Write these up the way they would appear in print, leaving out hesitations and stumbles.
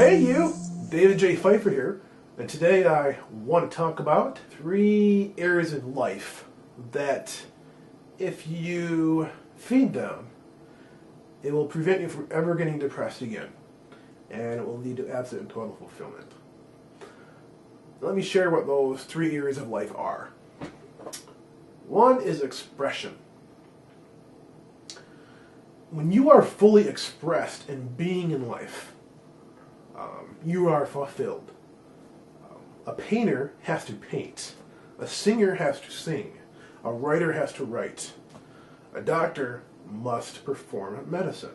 Hey you, David J. Phifer here, and today I want to talk about 3 areas of life that if you feed them, it will prevent you from ever getting depressed again, and it will lead to absolute and total fulfillment. Let me share what those 3 areas of life are. One is expression. When you are fully expressed in being in life, you are fulfilled. A painter has to paint. A singer has to sing. A writer has to write. A doctor must perform medicine.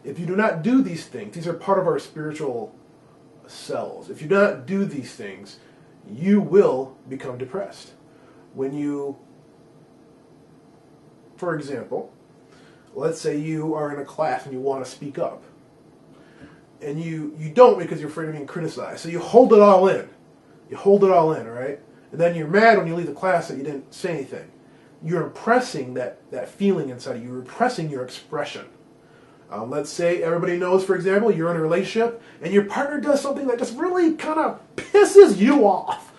If you do not do these things, these are part of our spiritual cells. If you do not do these things, you will become depressed. When you, for example, let's say you are in a class and you want to speak up. And you don't because you're afraid of being criticized. So you hold it all in. You hold it all in, right? And then you're mad when you leave the class that you didn't say anything. You're repressing that feeling inside of you. You're repressing your expression. Let's say everybody knows, for example, you're in a relationship and your partner does something that just really kind of pisses you off.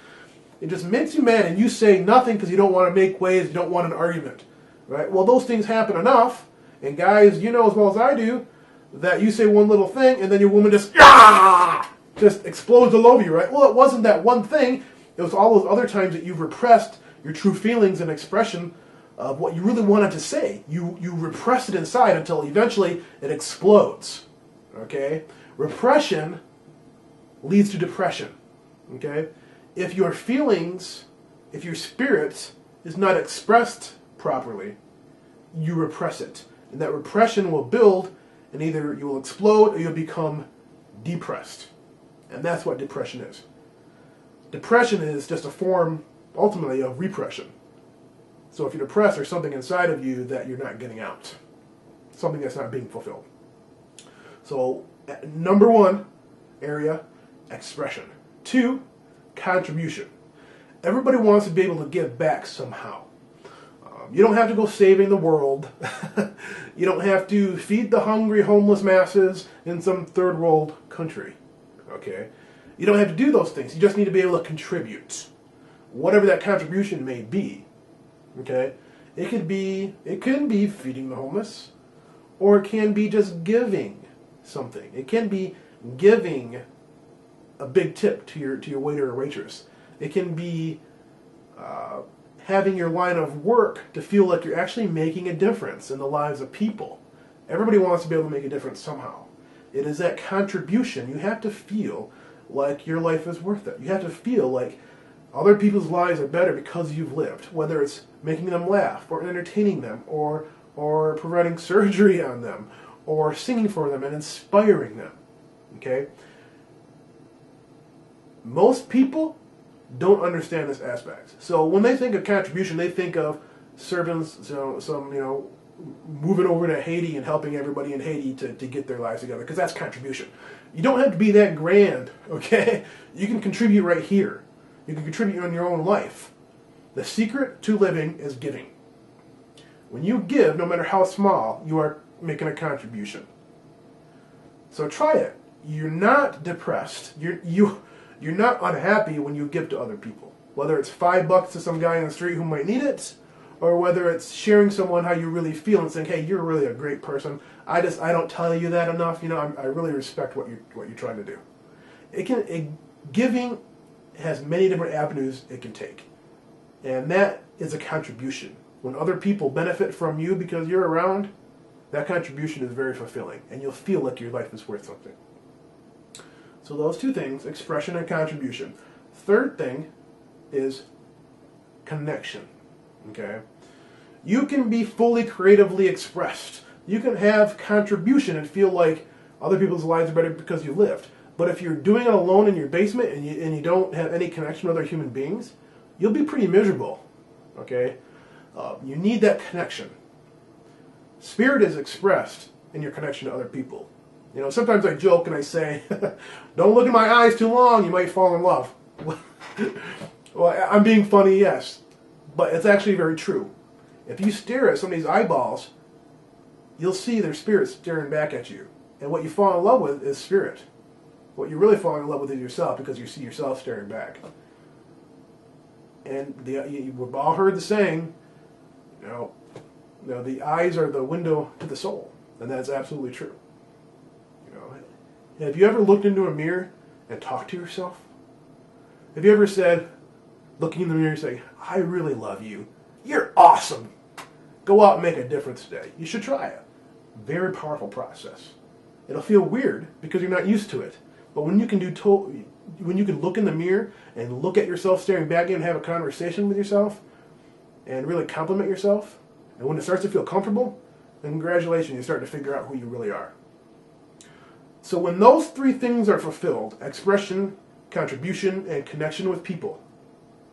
It just makes you mad and you say nothing because you don't want to make waves, you don't want an argument. Right? Well, those things happen enough. And guys, you know as well as I do, that you say one little thing and then your woman just explodes all over you, right? Well, it wasn't that one thing. It was all those other times that you've repressed your true feelings and expression of what you really wanted to say. You repress it inside until eventually it explodes, okay? Repression leads to depression, okay? If your feelings, if your spirit is not expressed properly, you repress it. And that repression will build, and either you will explode or you'll become depressed. And that's what depression is. Depression is just a form, ultimately, of repression. So if you're depressed, there's something inside of you that you're not getting out. Something that's not being fulfilled. So, number 1 area, expression. 2, contribution. Everybody wants to be able to give back somehow. You don't have to go saving the world. You don't have to feed the hungry, homeless masses in some third world country. Okay? You don't have to do those things. You just need to be able to contribute. Whatever that contribution may be. Okay? It can be feeding the homeless, or it can be just giving something. It can be giving a big tip to your waiter or waitress. It can be having your line of work to feel like you're actually making a difference in the lives of people. Everybody wants to be able to make a difference somehow. It is that contribution. You have to feel like your life is worth it. You have to feel like other people's lives are better because you've lived, whether it's making them laugh, or entertaining them, or providing surgery on them, or singing for them and inspiring them. Okay? Most people don't understand this aspect. So when they think of contribution, they think of servants, moving over to Haiti and helping everybody in Haiti to get their lives together, because that's contribution. You don't have to be that grand, okay? You can contribute right here. You can contribute in your own life. The secret to living is giving. When you give, no matter how small, you are making a contribution. So try it. You're not depressed. You're not unhappy when you give to other people. Whether it's $5 to some guy in the street who might need it, or whether it's sharing someone how you really feel and saying, "Hey, you're really a great person. I don't tell you that enough. I really respect what you're trying to do." Giving has many different avenues it can take, and that is a contribution. When other people benefit from you because you're around, that contribution is very fulfilling, and you'll feel like your life is worth something. So those 2 things, expression and contribution. Third thing is connection. Okay? You can be fully creatively expressed. You can have contribution and feel like other people's lives are better because you lived. But if you're doing it alone in your basement and you don't have any connection with other human beings, you'll be pretty miserable. Okay? You need that connection. Spirit is expressed in your connection to other people. Sometimes I joke and I say, don't look in my eyes too long, you might fall in love. Well, I'm being funny, yes, but it's actually very true. If you stare at somebody's eyeballs, you'll see their spirit staring back at you. And what you fall in love with is spirit. What you're really falling in love with is yourself because you see yourself staring back. And we've all heard the saying, the eyes are the window to the soul, and that's absolutely true. Have you ever looked into a mirror and talked to yourself? Have you ever said, looking in the mirror, say, "I really love you. You're awesome. Go out and make a difference today." You should try it. Very powerful process. It'll feel weird because you're not used to it. But when you can when you can look in the mirror and look at yourself staring back in and have a conversation with yourself and really compliment yourself, and when it starts to feel comfortable, then congratulations, you start to figure out who you really are. So when those three things are fulfilled, expression, contribution, and connection with people,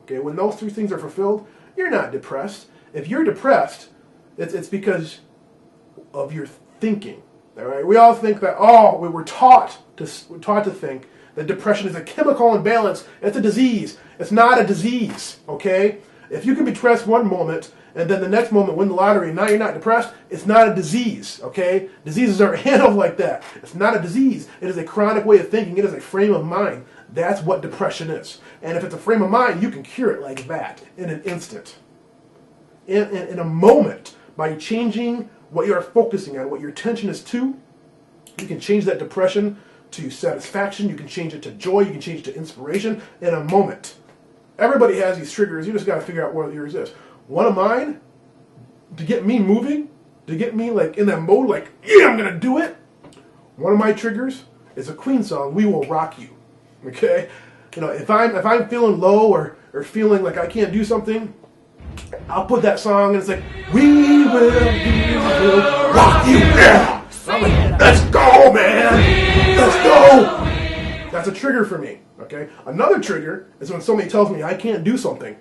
okay, when those three things are fulfilled, you're not depressed. If you're depressed, it's because of your thinking. All right? We all think that, we're taught to think that depression is a chemical imbalance. It's a disease. It's not a disease, okay? If you can be depressed one moment and then the next moment win the lottery and now you're not depressed, it's not a disease, okay? Diseases aren't handled like that. It's not a disease. It is a chronic way of thinking. It is a frame of mind. That's what depression is. And if it's a frame of mind, you can cure it like that in an instant. In a moment, by changing what you are focusing on, what your attention is to, you can change that depression to satisfaction, you can change it to joy, you can change it to inspiration in a moment. Everybody has these triggers, you just got to figure out what yours is. One of mine, to get me moving, to get me like in that mode, like, yeah, I'm going to do it. One of my triggers is a Queen song, "We Will Rock You." Okay? If I'm feeling low or feeling like I can't do something, I'll put that song and it's like, "We will rock you." Yeah. I'm like, let's go, man. Let's go. That's a trigger for me. Okay. Another trigger is when somebody tells me I can't do something.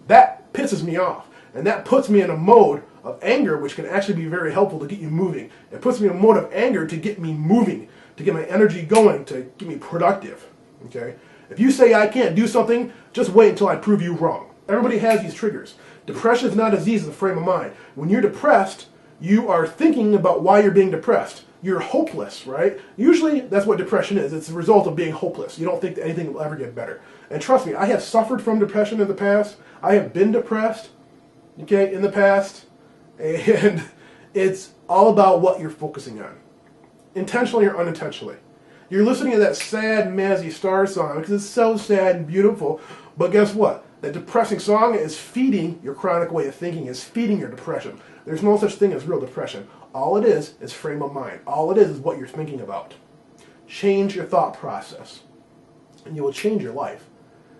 That pisses me off, and that puts me in a mode of anger, which can actually be very helpful to get you moving. It puts me in a mode of anger to get me moving, to get my energy going, to get me productive. Okay. If you say I can't do something, just wait until I prove you wrong. Everybody has these triggers. Depression is not a disease, it's a frame of mind. When you're depressed, you are thinking about why you're being depressed. You're hopeless, right? Usually, that's what depression is. It's a result of being hopeless. You don't think that anything will ever get better. And trust me, I have suffered from depression in the past. I have been depressed, okay, in the past. And it's all about what you're focusing on, intentionally or unintentionally. You're listening to that sad Mazzy Star song because it's so sad and beautiful. But guess what? That depressing song is feeding your chronic way of thinking, is feeding your depression. There's no such thing as real depression. All it is frame of mind. All it is what you're thinking about. Change your thought process, and you will change your life.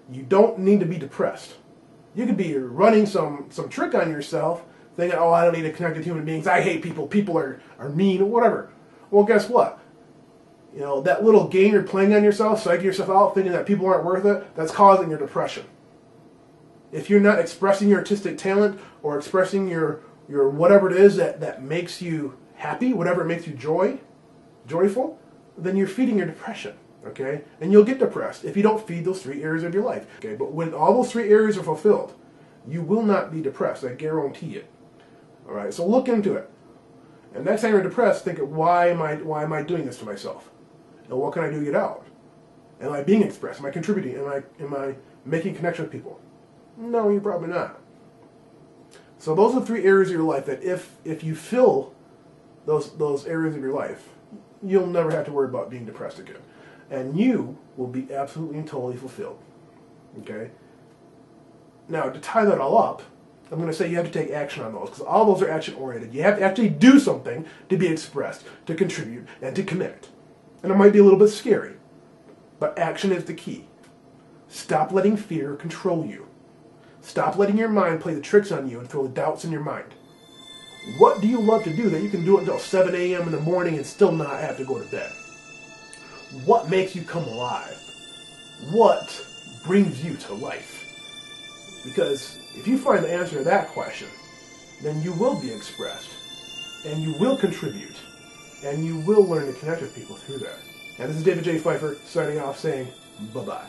You don't need to be depressed. You could be running some trick on yourself, thinking, I don't need to connect with human beings. I hate people. People are mean, or whatever. Well, guess what? That little game you're playing on yourself, psyching yourself out, thinking that people aren't worth it, that's causing your depression. If you're not expressing your artistic talent or expressing your whatever it is that makes you happy, whatever makes you joyful, then you're feeding your depression, okay? And you'll get depressed if you don't feed those three areas of your life, okay? But when all those three areas are fulfilled, you will not be depressed, I guarantee it. All right, so look into it. And next time you're depressed, think of why am I doing this to myself? And what can I do to get out? Am I being expressed? Am I contributing? Am I making connection with people? No, you're probably not. So those are the three areas of your life that if you fill those areas of your life, you'll never have to worry about being depressed again. And you will be absolutely and totally fulfilled. Okay? Now, to tie that all up, I'm going to say you have to take action on those, because all those are action-oriented. You have to actually do something to be expressed, to contribute, and to connect. And it might be a little bit scary, but action is the key. Stop letting fear control you. Stop letting your mind play the tricks on you and throw the doubts in your mind. What do you love to do that you can do it until 7 a.m. in the morning and still not have to go to bed? What makes you come alive? What brings you to life? Because if you find the answer to that question, then you will be expressed, and you will contribute, and you will learn to connect with people through that. And this is David J. Phifer signing off saying bye-bye.